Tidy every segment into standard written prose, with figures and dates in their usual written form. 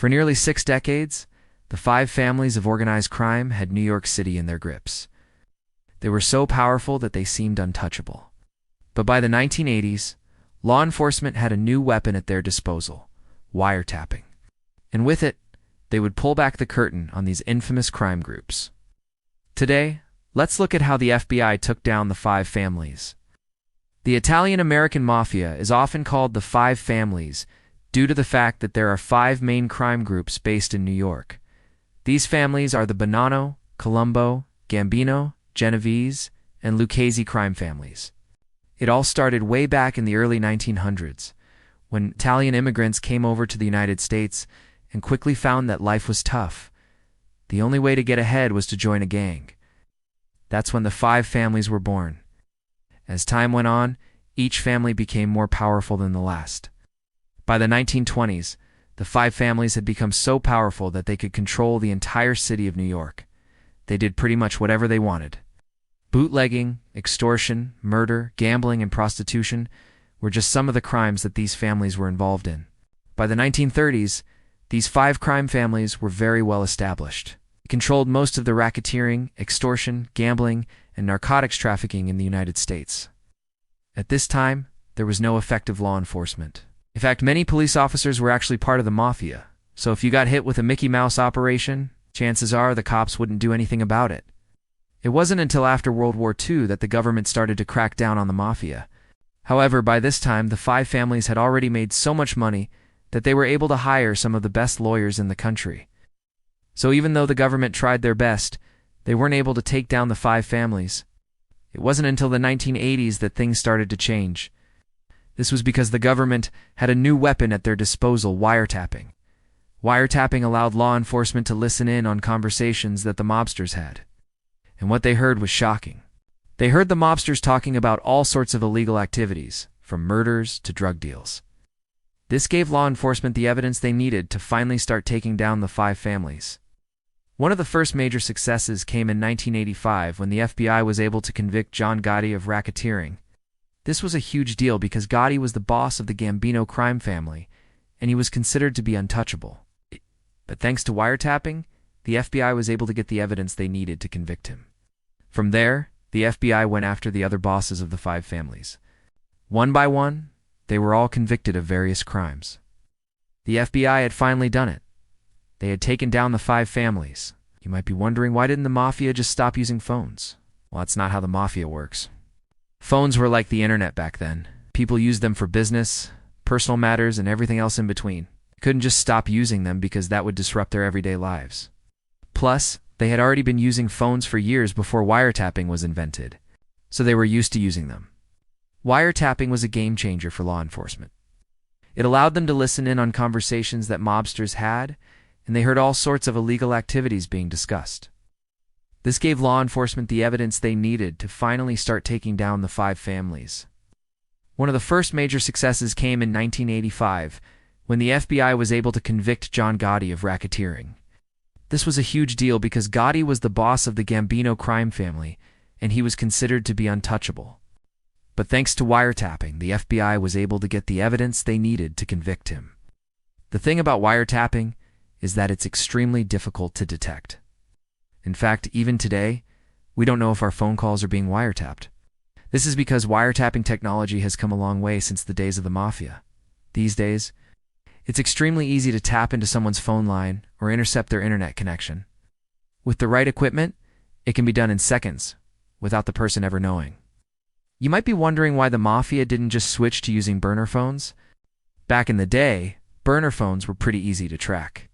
For nearly 6 decades, the 5 families of organized crime had New York City in their grips. They were so powerful that they seemed untouchable. But by the 1980s, law enforcement had a new weapon at their disposal: wiretapping. And with it, they would pull back the curtain on these infamous crime groups. Today, let's look at how the FBI took down the 5 families. The Italian-American Mafia is often called the 5 families due to the fact that there are 5 main crime groups based in New York. These families are the Bonanno, Colombo, Gambino, Genovese, and Lucchese crime families. It all started way back in the early 1900s, when Italian immigrants came over to the United States and quickly found that life was tough. The only way to get ahead was to join a gang. That's when the 5 families were born. As time went on, each family became more powerful than the last. By the 1920s, the 5 families had become so powerful that they could control the entire city of New York. They did pretty much whatever they wanted. Bootlegging, extortion, murder, gambling, and prostitution were just some of the crimes that these families were involved in. By the 1930s, these 5 crime families were very well established. They controlled most of the racketeering, extortion, gambling, and narcotics trafficking in the United States. At this time, there was no effective law enforcement. In fact, many police officers were actually part of the mafia, so if you got hit with a Mickey Mouse operation, chances are the cops wouldn't do anything about it. It wasn't until after World War II that the government started to crack down on the mafia. However, by this time, the 5 families had already made so much money that they were able to hire some of the best lawyers in the country. So even though the government tried their best, they weren't able to take down the 5 families. It wasn't until the 1980s that things started to change. This was because the government had a new weapon at their disposal: wiretapping. Wiretapping allowed law enforcement to listen in on conversations that the mobsters had. And what they heard was shocking. They heard the mobsters talking about all sorts of illegal activities, from murders to drug deals. This gave law enforcement the evidence they needed to finally start taking down the 5 families. One of the first major successes came in 1985 when the FBI was able to convict John Gotti of racketeering. This was a huge deal because Gotti was the boss of the Gambino crime family, and he was considered to be untouchable. But thanks to wiretapping, the FBI was able to get the evidence they needed to convict him. From there, the FBI went after the other bosses of the 5 families. One by one, they were all convicted of various crimes. The FBI had finally done it. They had taken down the 5 families. You might be wondering, why didn't the mafia just stop using phones? Well, that's not how the mafia works. Phones were like the internet back then. People used them for business, personal matters, and everything else in between. They couldn't just stop using them because that would disrupt their everyday lives. Plus, they had already been using phones for years before wiretapping was invented, so they were used to using them. Wiretapping was a game changer for law enforcement. It allowed them to listen in on conversations that mobsters had, and they heard all sorts of illegal activities being discussed. This gave law enforcement the evidence they needed to finally start taking down the 5 families. One of the first major successes came in 1985 when the FBI was able to convict John Gotti of racketeering. This was a huge deal because Gotti was the boss of the Gambino crime family, and he was considered to be untouchable. But thanks to wiretapping, the FBI was able to get the evidence they needed to convict him. The thing about wiretapping is that it's extremely difficult to detect. In fact, even today, we don't know if our phone calls are being wiretapped. This is because wiretapping technology has come a long way since the days of the mafia. These days, it's extremely easy to tap into someone's phone line or intercept their internet connection. With the right equipment, it can be done in seconds, without the person ever knowing. You might be wondering why the mafia didn't just switch to using burner phones. Back in the day, burner phones were pretty easy to track.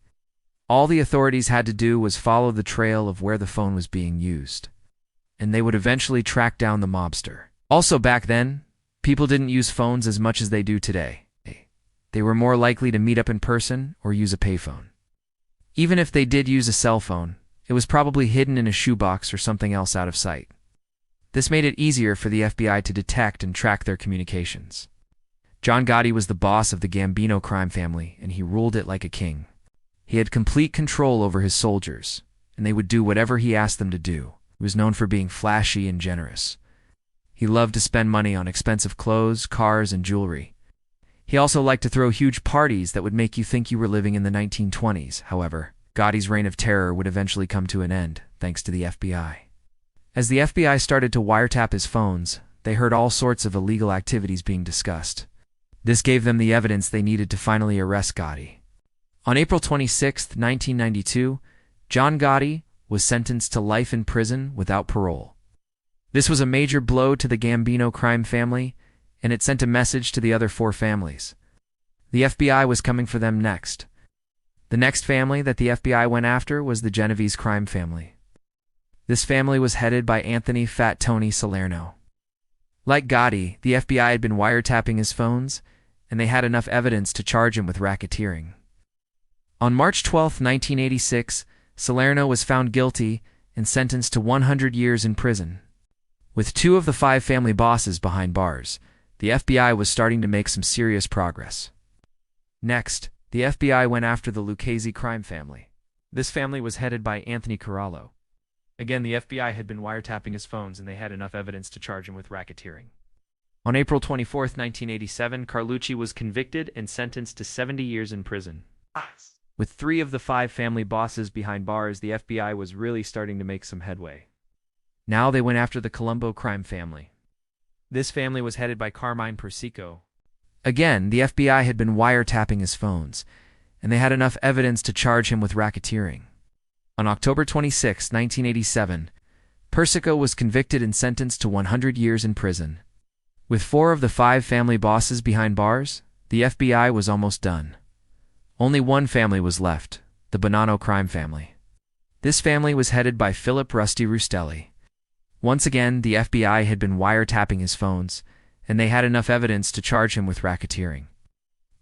All the authorities had to do was follow the trail of where the phone was being used, and they would eventually track down the mobster. Also back then, people didn't use phones as much as they do today. They were more likely to meet up in person or use a payphone. Even if they did use a cell phone, it was probably hidden in a shoebox or something else out of sight. This made it easier for the FBI to detect and track their communications. John Gotti was the boss of the Gambino crime family, and he ruled it like a king. He had complete control over his soldiers, and they would do whatever he asked them to do. He was known for being flashy and generous. He loved to spend money on expensive clothes, cars, and jewelry. He also liked to throw huge parties that would make you think you were living in the 1920s. However, Gotti's reign of terror would eventually come to an end, thanks to the FBI. As the FBI started to wiretap his phones, they heard all sorts of illegal activities being discussed. This gave them the evidence they needed to finally arrest Gotti. On April 26, 1992, John Gotti was sentenced to life in prison without parole. This was a major blow to the Gambino crime family, and it sent a message to the other 4 families. The FBI was coming for them next. The next family that the FBI went after was the Genovese crime family. This family was headed by Anthony "Fat Tony" Salerno. Like Gotti, the FBI had been wiretapping his phones, and they had enough evidence to charge him with racketeering. On March 12, 1986, Salerno was found guilty and sentenced to 100 years in prison. With 2 of the 5 family bosses behind bars, the FBI was starting to make some serious progress. Next, the FBI went after the Lucchese crime family. This family was headed by Anthony Corallo. Again, the FBI had been wiretapping his phones, and they had enough evidence to charge him with racketeering. On April 24, 1987, Carlucci was convicted and sentenced to 70 years in prison. With 3 of the 5 family bosses behind bars, the FBI was really starting to make some headway. Now they went after the Colombo crime family. This family was headed by Carmine Persico. Again, the FBI had been wiretapping his phones, and they had enough evidence to charge him with racketeering. On October 26, 1987, Persico was convicted and sentenced to 100 years in prison. With 4 of the 5 family bosses behind bars, the FBI was almost done. Only one family was left, the Bonanno crime family. This family was headed by Philip "Rusty" Rustelli. Once again, the FBI had been wiretapping his phones, and they had enough evidence to charge him with racketeering.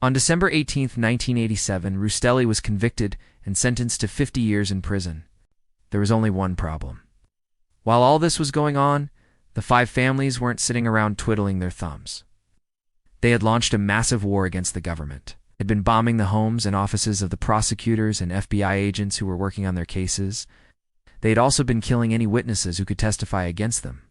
On December 18, 1987, Rustelli was convicted and sentenced to 50 years in prison. There was only one problem. While all this was going on, the 5 families weren't sitting around twiddling their thumbs. They had launched a massive war against the government, had been bombing the homes and offices of the prosecutors and FBI agents who were working on their cases. They had also been killing any witnesses who could testify against them.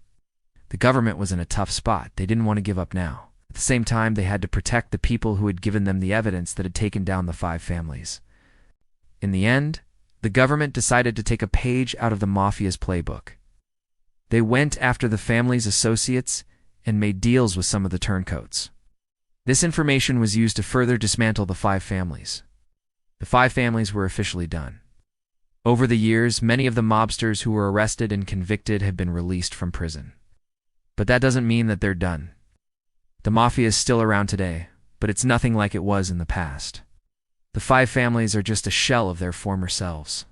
The government was in a tough spot. They didn't want to give up now. At the same time, they had to protect the people who had given them the evidence that had taken down the 5 families. In the end, the government decided to take a page out of the Mafia's playbook. They went after the family's associates and made deals with some of the turncoats. This information was used to further dismantle the 5 families. The 5 families were officially done. Over the years, many of the mobsters who were arrested and convicted have been released from prison. But that doesn't mean that they're done. The Mafia is still around today, but it's nothing like it was in the past. The 5 families are just a shell of their former selves.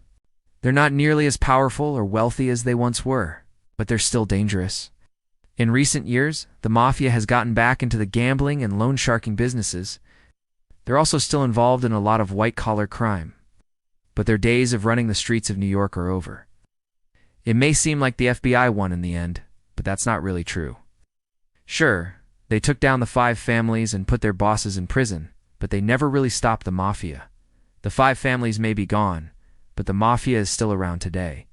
They're not nearly as powerful or wealthy as they once were, but they're still dangerous. In recent years, the Mafia has gotten back into the gambling and loan sharking businesses. They're also still involved in a lot of white-collar crime. But their days of running the streets of New York are over. It may seem like the FBI won in the end, but that's not really true. Sure, they took down the 5 families and put their bosses in prison, but they never really stopped the Mafia. The 5 families may be gone, but the Mafia is still around today.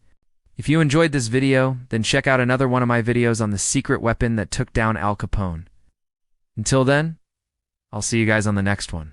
If you enjoyed this video, then check out another one of my videos on the secret weapon that took down Al Capone. Until then, I'll see you guys on the next one.